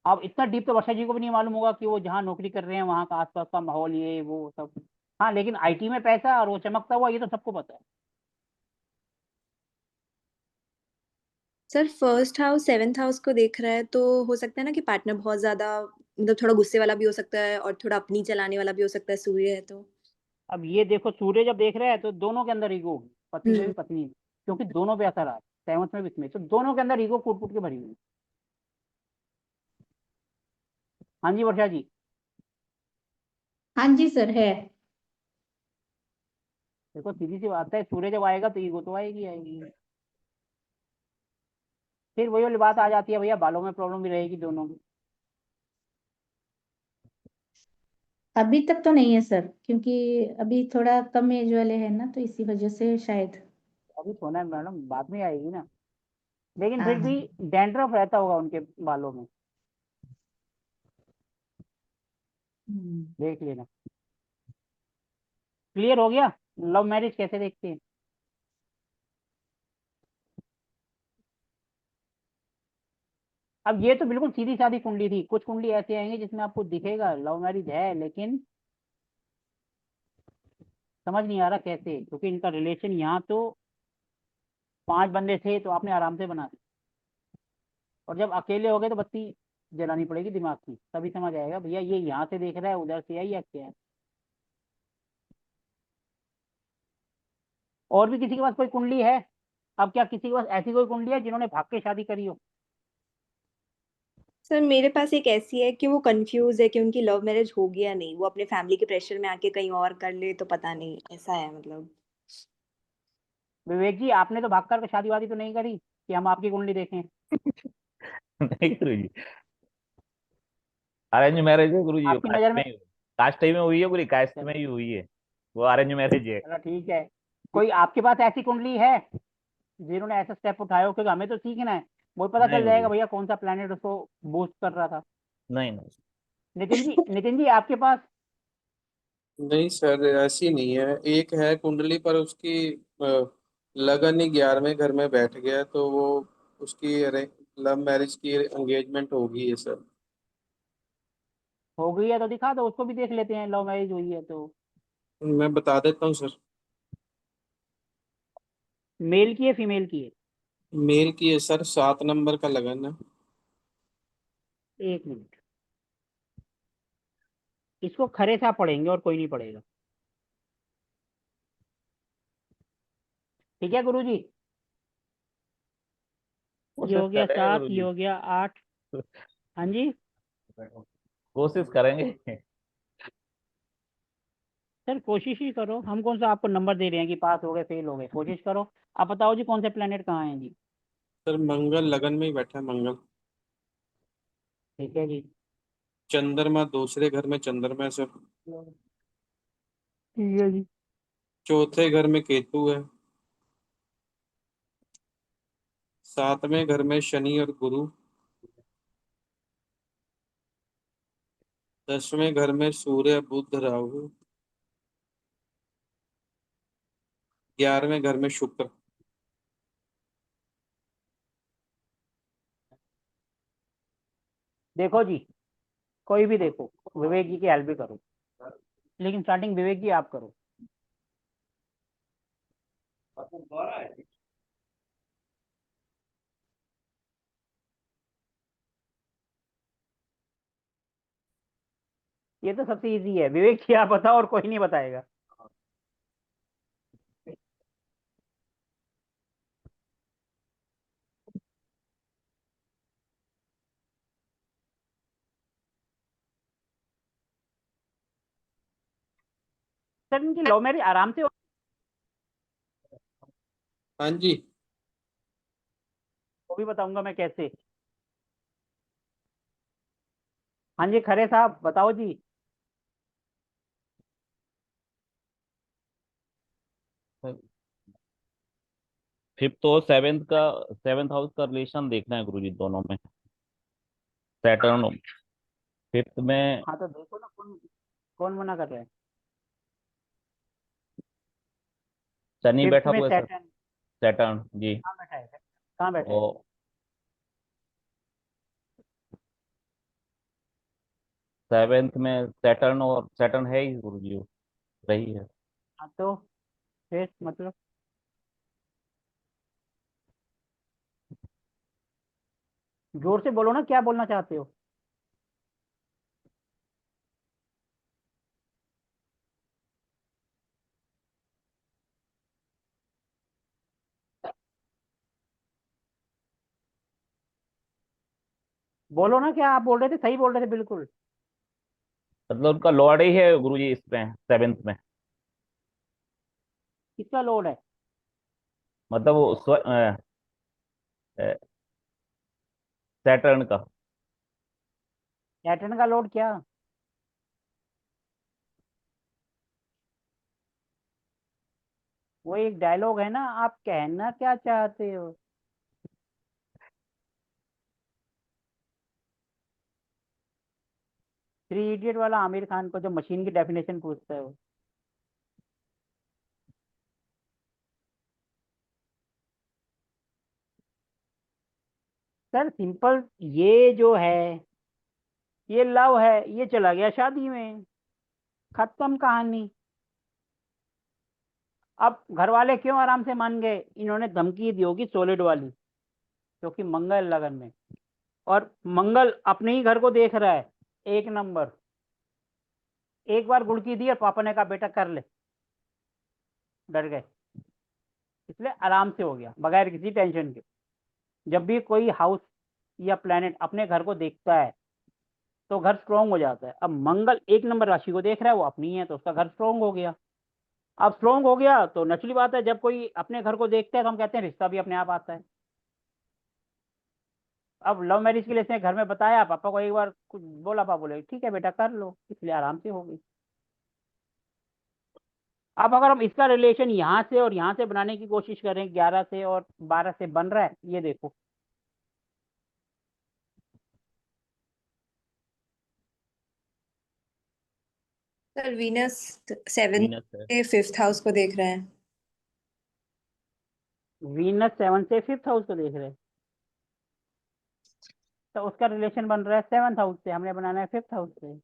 अब इतना डीप तो वर्षा जी को भी नहीं मालूम होगा कि वो जहाँ नौकरी कर रहे हैं वहाँ का आसपास का माहौल ये वो सब। हाँ लेकिन आईटी में पैसा और वो चमकता हुआ ये तो सबको पता है। Sir first house seventh house को देख रहा है तो हो सकता है ना कि पार्टनर बहुत ज्यादा मतलब थोड़ा गुस्से वाला भी हो सकता है और थोड़ा अपनी चलाने वाला भी हो सकता है, सूर्य है तो। अब ये देखो सूर्य जब देख रहे हैं तो दोनों के अंदर ईगो होगी, पति में भी पत्नी में, क्योंकि दोनों पे असर आ रहा है, सेवंथ में भी इसमें, तो दोनों के अंदर ईगो कूट कूट के भरी हुई है। हाँ जी वर्षा जी। हाँ जी सर है। देखो सीधी सी बात है, सूर्य जब आएगा तो ईगो तो आएगी आएगी। फिर वही वाली बात आ जाती है भैया, बालों में प्रॉब्लम भी रहेगी दोनों की। अभी तक तो नहीं है सर, क्योंकि अभी थोड़ा कम एज वाले हैं ना, तो इसी वजह से शायद। अभी सोना है मैडम, बाद में आएगी ना, लेकिन हाँ फिर हाँ। भी डैंड्रफ रहता होगा उनके बालों में, देख लेना। क्लियर हो गया। लव मैरिज कैसे देखते हैं? अब ये तो बिल्कुल सीधी सादी कुंडली थी, कुछ कुंडली ऐसे आएंगे जिसमें आपको दिखेगा लव मैरिज है, लेकिन समझ नहीं आ रहा कैसे, क्योंकि इनका रिलेशन यहाँ तो 5 बंदे थे तो आपने आराम से बना दी, और जब अकेले हो गए तो बत्ती जलानी पड़ेगी दिमाग की, तभी समझ आएगा भैया ये यहाँ से देख रहा है उधर से है या क्या है। और भी किसी के पास कोई कुंडली है? अब क्या किसी के पास ऐसी कोई कुंडली है जिन्होंने भाग के शादी करी हो? सर मेरे पास एक ऐसी है कि वो कंफ्यूज है कि उनकी लव मैरिज होगी या नहीं, वो अपने फैमिली के प्रेशर में आके कहीं और कर ले तो पता नहीं, ऐसा है मतलब। विवेक जी आपने तो भाग कर शादी वादी तो नहीं करी कि हम आपकी कुंडली देखें? नहीं गुरु जी, अरेंज मैरिज है गुरु जी, आपकी कास्ट नजर में में? ही, कास्ट में हुई है गुरु, कास्ट में चलो ही हुई है, वो अरेंज मैरिज है। चलो ठीक है। कोई आपके पास ऐसी कुंडली है जिन्होंने ऐसा स्टेप उठाया हो? क्योंकि हमें तो सीखना है, वो पता नहीं चल गुरु जाएगा जी, भैया कौन सा प्लेनेट उसको बूस्ट कर रहा था। नहीं नहीं। नितिन जी आपके पास? नहीं सर ऐसी नहीं है, एक है कुंडली पर उसकी लगन ही 11वें घर में बैठ गया, तो वो उसकी लव मैरिज की एंगेजमेंट होगी है सर। हो गई है तो दिखा दो, उसको भी देख लेते हैं, लव मैरिज हुई है तो। मैं बता देता हूँ सर। मेल की है फीमेल की है? मेल की है सर, 7 नंबर का लगन है। एक मिनट, इसको खरे साहब पढ़ेंगे और कोई नहीं पढ़ेगा। ठीक है गुरु जी। ये कोशिश हो गया करेंगे 7, गुरु ये जी। हो गया 8। हाँ जी। कोशिश करेंगे। सर कोशिश ही करो, हम कौन सा आपको नंबर दे रहे हैं कि पास हो गए फेल हो गए, कोशिश करो। आप बताओ जी कौन से प्लेनेट कहाँ हैं जी? सर मंगल लगन में ही बैठा है, मंगल। ठीक है जी। चंद्रमा दूसरे घर में चंद्रमा है सर। ठीक है जी। चौथे घर में केतु है। 7वें घर में शनि और गुरु। 10वें घर में सूर्य बुध राहु। 11वें घर में शुक्र। देखो जी, कोई भी देखो, विवेक जी की हेल्प भी करो, लेकिन स्टार्टिंग विवेक जी आप करो। ये तो सबसे इजी है, विवेक जी आप बताओ और कोई नहीं बताएगा। सर इनकी लव मैरिज आराम से हाँ जी। वो भी बताऊंगा मैं कैसे। हाँ जी खरे साहब बताओ जी। फिफ्थ और सेवेंथ हाउस का रिलेशन देखना है गुरु जी दोनों में। सैटर्न फिफ्थ में, हाँ तो देखो ना, कौन कौन मना कर रहा है? शनि फिफ्थ बैठा में हुआ है सर। सैटर्न? सैटर्न जी। कहाँ बैठा है? कहाँ बैठा है? और सेवेंथ में सैटर्न, और सैटर्न है ही गुरुजी, वो रही है। हाँ, तो फिर मतलब जोर से बोलो ना, क्या बोलना चाहते हो? बोलो ना, क्या आप बोल रहे थे? सही बोल रहे थे बिल्कुल। मतलब उनका लॉर्ड ही है गुरुजी इसमें, सेवेंथ में। किसका लोड है? मतलब वो सैटर्न का। सैटर्न का लोड क्या? वो एक डायलॉग है ना, आप कहना क्या चाहते हो? थ्री इडियट वाला आमिर खान को जो मशीन की डेफिनेशन पूछता है वो। सर सिंपल, ये जो है, ये लव है, ये चला गया शादी में, खत्म कहानी। अब घर वाले क्यों आराम से मान गए? इन्होंने धमकी दी होगी सॉलिड वाली, क्योंकि मंगल लगन में, और मंगल अपने ही घर को देख रहा है, एक नंबर। एक बार गुड़की दी और पापा ने कहा बेटा कर ले, डर गए, इसलिए आराम से हो गया बगैर किसी टेंशन के। जब भी कोई हाउस या प्लेनेट अपने घर को देखता है तो घर स्ट्रोंग हो जाता है। अब मंगल एक नंबर राशि को देख रहा है, वो अपनी है, तो उसका घर स्ट्रोंग हो गया। अब स्ट्रोंग हो गया तो नेचुरली बात है, जब कोई अपने घर को देखता है तो हम कहते हैं रिश्ता भी अपने आप आता है। अब लव मैरिज के लिए इसने घर में बताया, पापा को एक बार कुछ बोला, पापा बोले ठीक है बेटा कर लो, इसलिए आराम से हो गई। अब अगर हम इसका रिलेशन यहाँ से और यहाँ से बनाने की कोशिश करें, 11 से और 12 से बन रहा है, ये देखो। सर वीनस सेवेंथ वीनस है। से फिफ्थ हाउस को देख रहे हैं। वीनस 7 से 5th हाउस को देख रहे हैं, तो उसका रिलेशन बन रहा है 7th हाउस से, हमने बनाना है 5th हाउस से।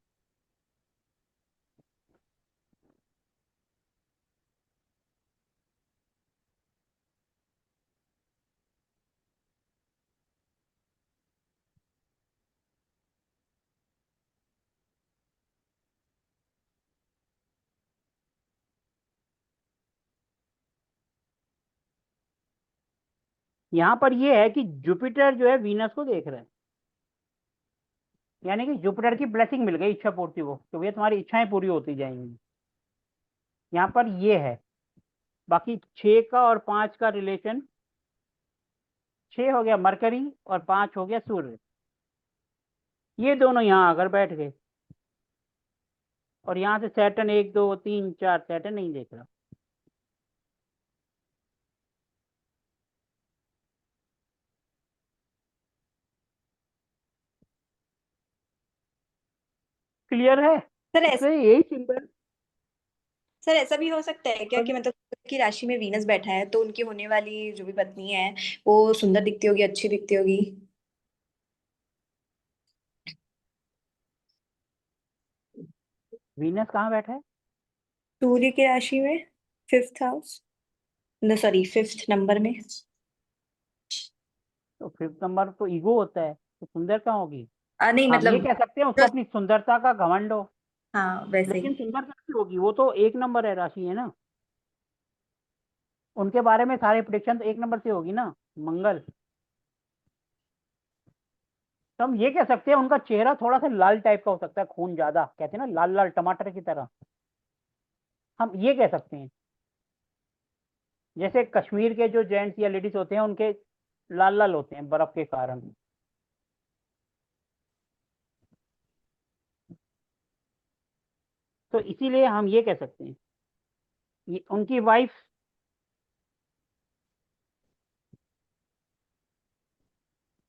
यहाँ पर ये है कि जुपिटर जो है वीनस को देख रहा है, यानी कि जुपिटर की ब्लेसिंग मिल गई इच्छा पूर्ति को, तो भैया तुम्हारी इच्छाएं पूरी होती जाएंगी। यहाँ पर ये है। बाकी 6 का और 5 का रिलेशन, 6 हो गया मरकरी और 5 हो गया सूर्य, ये दोनों यहाँ आकर बैठ गए। और यहाँ से सैटर्न 1 2 3 4, सैटर्न नहीं देख रहा। क्लियर है? सर इसलिए यही सिंबल। सर ऐसा भी हो सकता है क्या कि मतलब की राशि में वीनस बैठा है तो उनकी होने वाली जो भी पत्नी है वो सुंदर दिखती होगी, अच्छी दिखती होगी। वीनस कहाँ बैठा है? सूर्य की राशि में fifth house, no sorry fifth number में। तो 5th नंबर तो ईगो होता है, तो सुंदर कहाँ होगी? नहीं हम ये मतलब कह सकते हैं उसको अपनी सुंदरता का घमंड हो, हाँ वैसे लेकिन ही। सुंदर कैसे होगी? वो तो 1 नंबर है, राशि है ना, उनके बारे में सारे प्रिडिक्शन तो 1 नंबर से होगी ना, मंगल। तो हम ये कह सकते हैं उनका चेहरा थोड़ा सा लाल टाइप का हो सकता है, खून ज्यादा, कहते हैं ना लाल लाल टमाटर की तरह, हम ये कह सकते हैं। जैसे कश्मीर के जो जेंट्स या लेडीज होते हैं उनके लाल लाल होते हैं बर्फ के कारण। तो इसीलिए हम ये कह सकते हैं ये उनकी वाइफ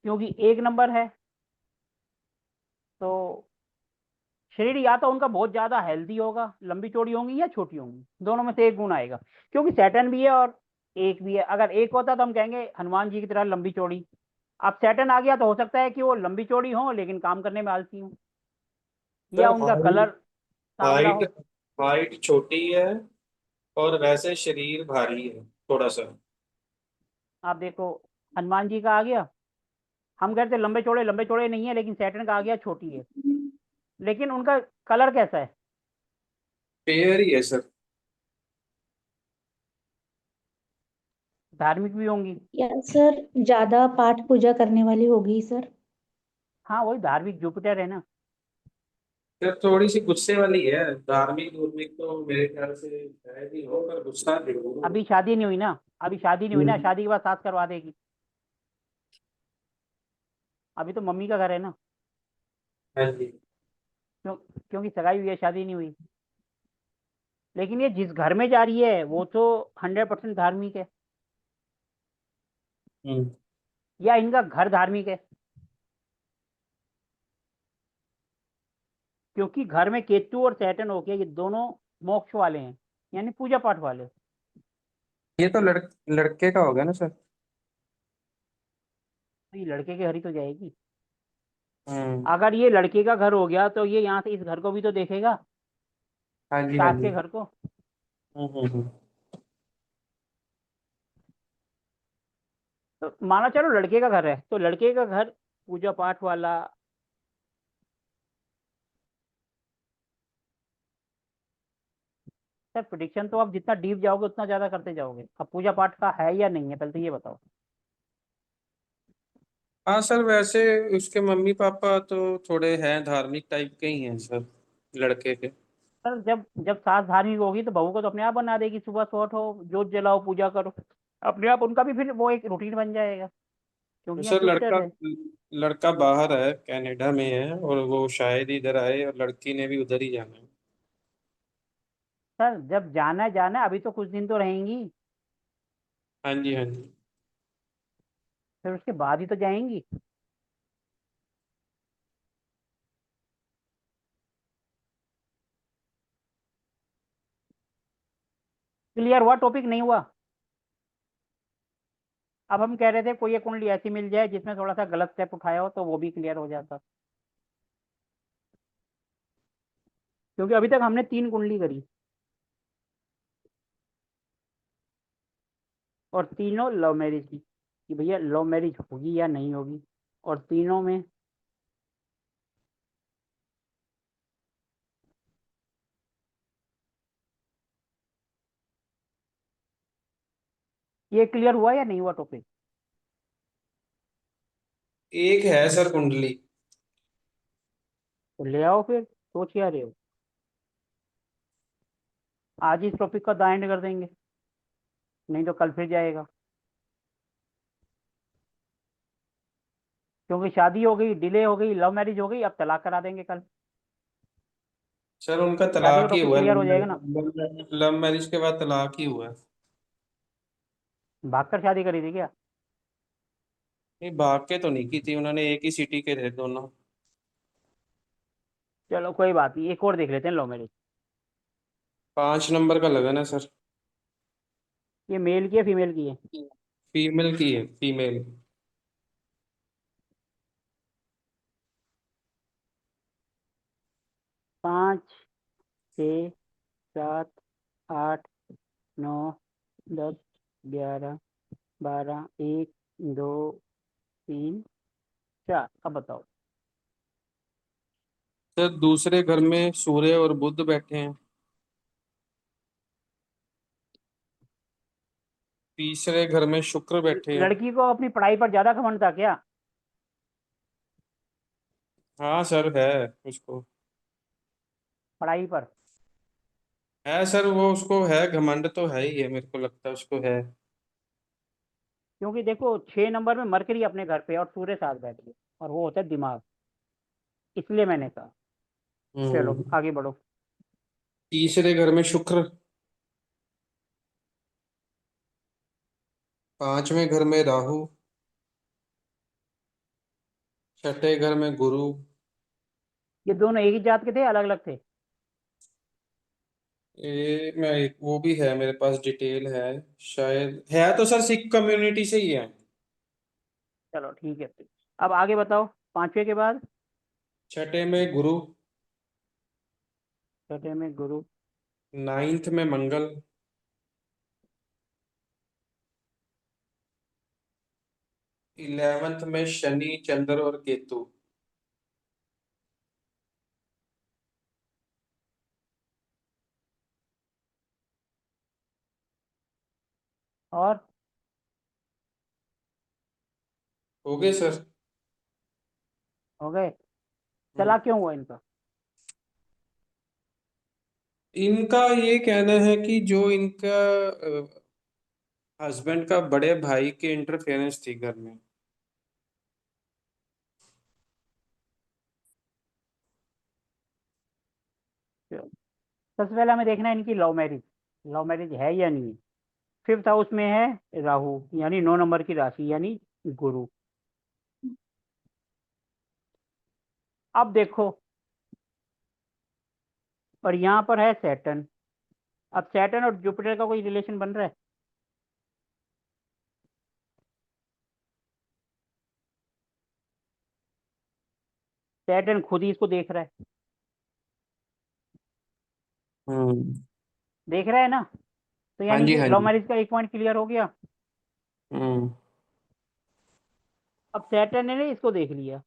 क्योंकि 1 नंबर है, तो शरीर या तो उनका बहुत ज्यादा हेल्दी होगा, लंबी चौड़ी होंगी या छोटी होंगी, दोनों में से एक गुण आएगा। क्योंकि सैटर्न भी है और एक भी है, अगर एक होता तो हम कहेंगे हनुमान जी की तरह लंबी चौड़ी। अब सैटर्न आ गया तो हो सकता है कि वो लंबी चौड़ी हो लेकिन काम करने में आलसी हो, या उनका कलर सांवला हाइट हो। हाइट छोटी है और वैसे शरीर भारी है थोड़ा सा। आप देखो, हनुमान जी का आ गया, हम कहते लंबे चौड़े नहीं है, लेकिन सैटर्न का आ गया छोटी है। लेकिन उनका कलर कैसा है? पेयर ही है सर। धार्मिक भी होंगी। या सर ज्यादा पाठ पूजा करने वाली होगी सर। हाँ, वही धार्मिक जुपिटर है ना। सर थोड़ी सी गुस्से वाली है। धार्मिक धार्मिक तो मेरे ख्याल से शायद ही हो, पर गुस्सा जरूर हो। अभी शादी नहीं हुई ना, अभी शादी नहीं हुई ना, हम्म। शादी के बाद सास करवा देगी। अभी तो मम्मी का घर है ना। हाँ जी। क्यों? क्योंकि सगाई हुई है, शादी नहीं हुई। लेकिन ये जिस घर में जा रही है वो तो 100% धार्मिक है। हम्म। या इनका घर धार्मिक है, क्योंकि घर में केतु और सैटर्न हो गया, ये दोनों मोक्ष वाले हैं, यानी पूजा पाठ वाले। ये तो लड़के का होगा ना सर। तो ये लड़के के घर ही तो जाएगी। हम्म। अगर ये लड़के का घर हो गया तो ये यहाँ से इस घर को भी तो देखेगा, हाँ जी हाँ सास जी। के घर को। हम्म। तो माना चलो लड़के का घर है, तो लड़के का घर पूजा पाठ वाला। सर प्रिडिक्शन तो आप जितना डीप जाओगे उतना ज्यादा करते जाओगे। अब पूजा पाठ का है या नहीं है, पहले तो ये बताओ। हाँ सर, वैसे उसके मम्मी पापा तो थोड़े हैं धार्मिक टाइप के ही हैं सर, लड़के के। सर जब जब सास धार्मिक होगी तो बहू को तो अपने आप बना देगी, सुबह सो उठो, जोत जलाओ, पूजा करो, अपने आप उनका भी फिर वो एक रूटीन बन जाएगा, तो क्योंकि यहाँ सर जुपिटर है। लड़का बाहर है, कनाडा में है, और वो शायद इधर आए, और लड़की ने भी उधर ही जाना है। सर जब जाना है जाना है, अभी तो कुछ दिन तो रहेंगी, हाँ जी हाँ जी। फिर उसके बाद ही तो जाएंगी। क्लियर हुआ? टॉपिक नहीं हुआ? अब हम कह रहे थे कोई एक कुंडली ऐसी मिल जाए जिसमें थोड़ा सा गलत स्टेप उठाया हो तो वो भी क्लियर हो जाता, क्योंकि अभी तक हमने 3 कुंडली करी और तीनों लव मैरिज की, कि भैया लव मैरिज होगी या नहीं होगी। और तीनों में ये क्लियर हुआ या नहीं हुआ टॉपिक? एक है सर कुंडली। तो ले आओ फिर, सोच क्या रहे हो? आज ही इस टॉपिक का द एंड कर देंगे, नहीं तो कल फिर जाएगा, क्योंकि शादी हो गई, डिले हो गई, लव मैरिज हो गई, अब तलाक करा देंगे कल। सर उनका शादी का तलाक ही टॉपिक हुआ क्लियर हो जाएगा ना। है, लव मैरिज के बाद तलाक ही हुआ है। भागकर शादी करी थी क्या? नहीं, भाग के तो नहीं की थी, उन्होंने एक ही सिटी के थे दोनों। चलो कोई बात नहीं, एक और देख लेते हैं लव मैरिज। 5 नंबर का लगन है सर। ये मेल की है फीमेल की है? फीमेल की है, फीमेल। 5, 6, 7, 8, 9, 10, 11, 12, 1, 2, 3, 4। अब बताओ। सर दूसरे घर में सूर्य और बुध बैठे हैं। तीसरे घर में शुक्र बैठे हैं। लड़की को अपनी पढ़ाई पर ज्यादा घमंड था क्या? हाँ सर, है उसको। पढ़ाई पर? है सर, वो उसको है, घमंड तो है ही है, मेरे को लगता है उसको है। क्योंकि देखो 6 नंबर में मरकरी अपने घर पे और सूर्य साथ बैठ गए, और वो होता है दिमाग, इसलिए मैंने कहा। चलो हम्म। आगे बढ़ो। तीसरे घर में शुक्र। 5वें घर में राहु। छठे घर में गुरु। ये दोनों एक ही जात के थे, अलग अलग थे? ये मैं वो भी है मेरे पास, डिटेल है। शायद है तो सर सिख कम्युनिटी से ही है। चलो ठीक है फिर। अब आगे बताओ, 5वें के बाद। छठे में गुरु। छठे में गुरु, 9th में मंगल, 11th में शनि, चंद्र और केतु, और हो गए सर। हो गए। चला क्यों हुआ इनका? इनका ये कहना है कि जो इनका हस्बैंड का बड़े भाई के इंटरफेरेंस थी घर में। सबसे पहले हमें देखना है इनकी लव मैरिज, लव मैरिज है या नहीं। 5th हाउस में है राहु, यानी 9 नंबर की राशि, यानी गुरु। अब देखो, और यहाँ पर है सैटर्न। अब सैटर्न और जुपिटर का कोई रिलेशन बन रहा है? सैटर्न खुद ही इसको देख रहा है, देख रहा है ना, तो हाँ यानी जी, कि हाँ लव जी। मैरिज का एक पॉइंट क्लियर हो गया। हम्म अब सैटर्न ने इसको देख लिया,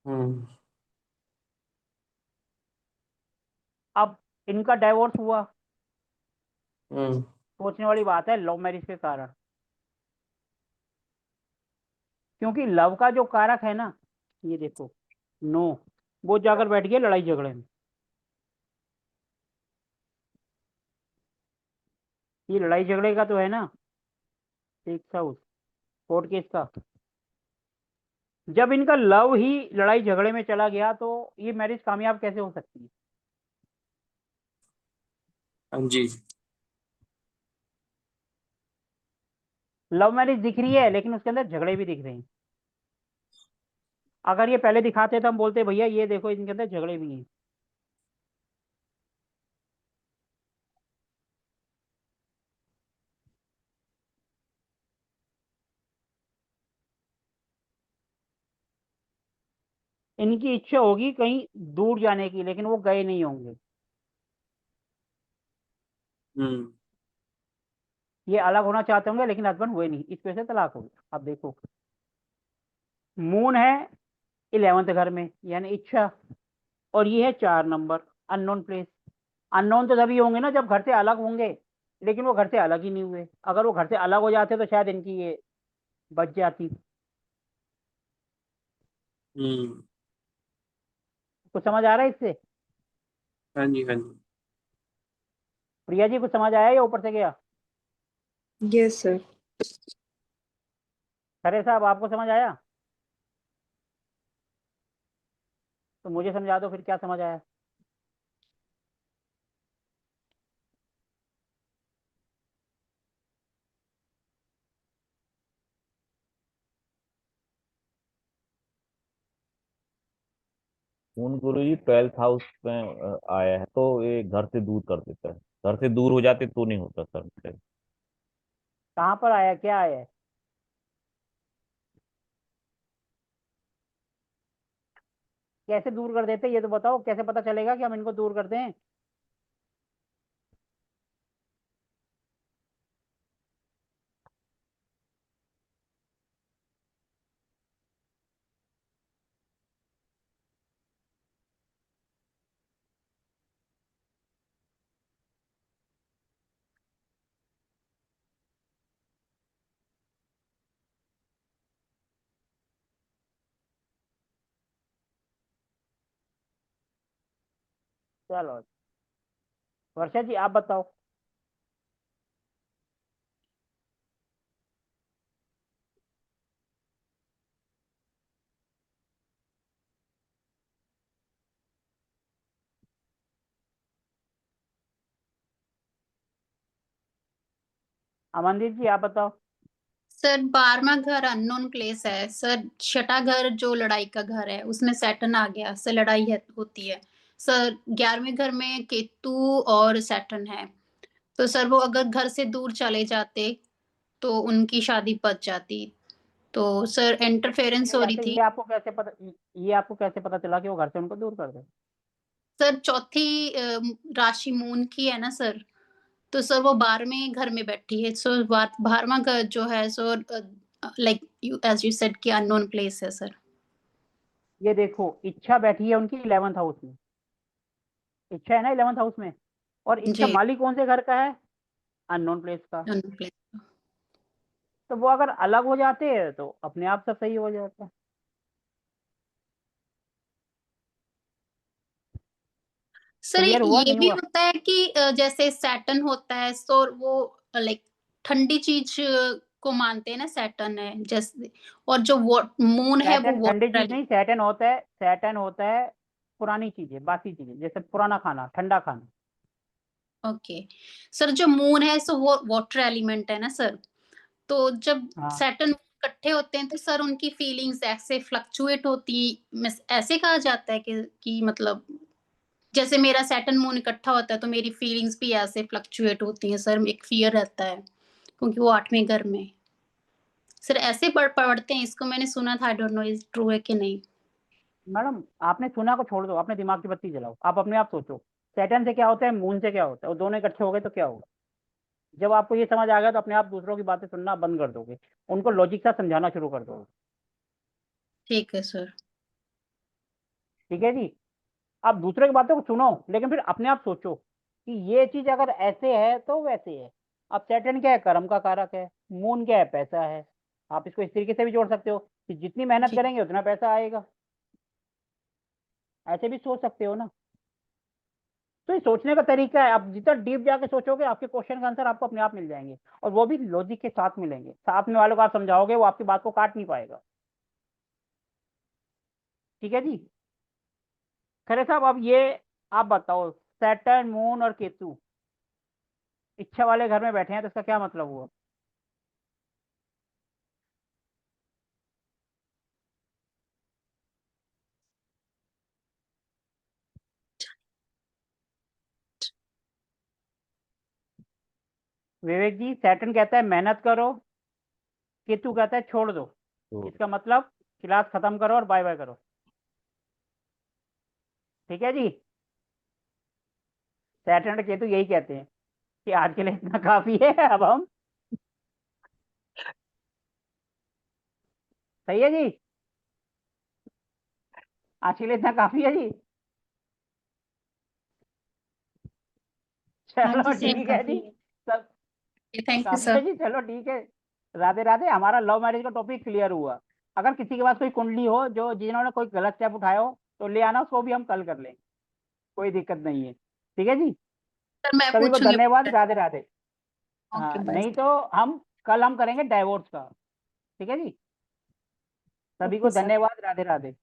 हम्म अब इनका डाइवोर्स हुआ। हम्म सोचने वाली बात है, लव मैरिज के कारण, क्योंकि लव का जो कारक है ना, ये देखो 9, वो जाकर बैठ गया लड़ाई झगड़े में। ये लड़ाई झगड़े का तो है ना, 6th हाउस, कोर्ट केस का। जब इनका लव ही लड़ाई झगड़े में चला गया तो ये मैरिज कामयाब कैसे हो सकती है? हाँ जी। लव मैरिज दिख रही है लेकिन उसके अंदर झगड़े भी दिख रहे हैं। अगर ये पहले दिखाते तो हम बोलते भैया ये देखो इनके अंदर झगड़े भी हैं। इनकी इच्छा होगी कहीं दूर जाने की, लेकिन वो गए नहीं होंगे। हम्म ये अलग होना चाहते होंगे लेकिन हस्बैंड हुए नहीं, इस वजह से तलाक हो गया। अब देखो, मून है 11th घर में, यानी इच्छा, और ये है 4 नंबर, अननोन प्लेस। अननोन तो तभी होंगे ना जब घर से अलग होंगे, लेकिन वो घर से अलग ही नहीं हुए। अगर वो घर से अलग हो जाते तो शायद इनकी ये बच जाती। हम्म कुछ समझ आ रहा है इससे? हाँ जी, हाँ जी। प्रिया जी कुछ समझ आया या ऊपर से गया? Yes sir. खरे साहब आपको समझ आया? तो मुझे समझा दो फिर क्या समझ आया। मून गुरु जी 12th हाउस में आया है, तो ये घर से दूर कर देता है। घर से दूर हो जाते तो नहीं होता सर मेरे। कहाँ पर आया, क्या आया है? कैसे दूर कर देते ये तो बताओ, कैसे पता चलेगा कि हम इनको दूर करते हैं? चलो वर्षा जी आप बताओ। अमनदीप जी आप बताओ। सर 12वां घर अननोन प्लेस है सर। 6ठा घर जो लड़ाई का घर है उसमें सैटर्न आ गया, सर लड़ाई होती है। सर 11वें घर में केतु और सैटर्न है, तो सर वो अगर घर से दूर चले जाते तो उनकी शादी बच जाती। तो सर इंटरफेरेंस हो रही वैसे थी। ये आपको कैसे पता चला कि वो घर से उनको दूर कर दे? सर चौथी राशि मून की है ना सर, तो सर वो 12वें घर में बैठी है। सो 12वां घर जो है so like you as you said कि अननोन प्लेस है सर। ये देखो, इच्छा बैठी है उनकी 11th हाउस में, इच्छा है ना 11th हाउस में, और इच्छा जी, मालिक कौन से घर का है? अननोन प्लेस का। Unknown place. तो वो अगर अलग हो जाते हैं तो अपने आप सब सही हो जाता है। सर क्लियर हुआ ये नहीं भी हुआ? होता है कि जैसे सैटर्न होता है सो वो लाइक ठंडी चीज को मानते हैं ना, सैटर्न है जैसे, और जो मून है वो सैटर्न ठंडी चीज वाटर। नहीं, सैटर्न होता है पुरानी चीजें, बासी चीजें, जैसे पुराना खाना, ठंडा खाना। ओके सर, जो मून है सो वो वाटर एलिमेंट है ना सर, तो जब हाँ, सैटर्न इकट्ठे होते हैं तो सर उनकी फीलिंग्स ऐसे फ्लक्चुएट होती, ऐसे कहा जाता है कि मतलब जैसे मेरा सैटर्न मून इकट्ठा होता है तो मेरी फीलिंग्स भी ऐसे फ्लक्चुएट होती हैं सर, एक फियर रहता है क्योंकि वो 8वें घर में। सर ऐसे पढ़ते हैं इसको, मैंने सुना था, I don't know is true है कि नहीं। मैडम आपने सुना को छोड़ दो, अपने दिमाग की बत्ती जलाओ, आप अपने आप सोचो, सैटर्न से क्या होता है, मून से क्या होता है, वो दोनों इकट्ठे हो गए तो क्या होगा? जब आपको ये समझ आ गया तो अपने आप दूसरों की बातें सुनना बंद कर दोगे, उनको लॉजिक से समझाना शुरू कर दोगे। ठीक है सर। ठीक है जी? आप दूसरों की बातों को सुनो, लेकिन फिर अपने आप सोचो कि ये चीज अगर ऐसे है तो वैसे है। अब सैटर्न क्या है? कर्म का कारक है। मून क्या है? पैसा है। आप इसको इस तरीके से भी जोड़ सकते हो कि जितनी मेहनत जी करेंगे उतना पैसा आएगा, ऐसे भी सोच सकते हो ना। तो ये सोचने का तरीका है, आप जितना डीप जाके सोचोगे आपके क्वेश्चन का आंसर आपको अपने आप मिल जाएंगे, और वो भी लॉजिक के साथ मिलेंगे। साथ में वालों को आप समझाओगे वो आपकी बात को काट नहीं पाएगा। ठीक है जी? खरे साहब, अब ये आप बताओ, सैटर्न, मून और केतु इच्छा वाले घर में बैठे हैं तो इसका क्या मतलब हुआ? विवेक जी, सैटर्न कहता है मेहनत करो, केतु कहता है छोड़ दो। तो इसका मतलब क्लास खत्म करो और बाय बाय करो। ठीक है जी? सैटर्न और केतु यही कहते हैं कि आज के लिए इतना काफी है, अब हम, सही है जी, आज के लिए इतना काफी है जी। हाँ चलो जी सर, ठीक है काफी जी। है। सब थैंक यू काफी है सर। जी, चलो ठीक है। राधे राधे, हमारा लव मैरिज का टॉपिक क्लियर हुआ। अगर किसी के पास कोई कुंडली हो जो जिन्होंने कोई गलत स्टेप उठाया हो तो ले आना, उसको भी हम कल कर लेंगे, कोई दिक्कत नहीं है। ठीक है जी? सर मैं सभी को पूछूंगी। धन्यवाद, राधे राधे। ओके हाँ, बाय। नहीं तो हम करेंगे डाइवोर्स का। ठीक है जी? सभी को ओके सर। धन्यवाद, राधे राधे।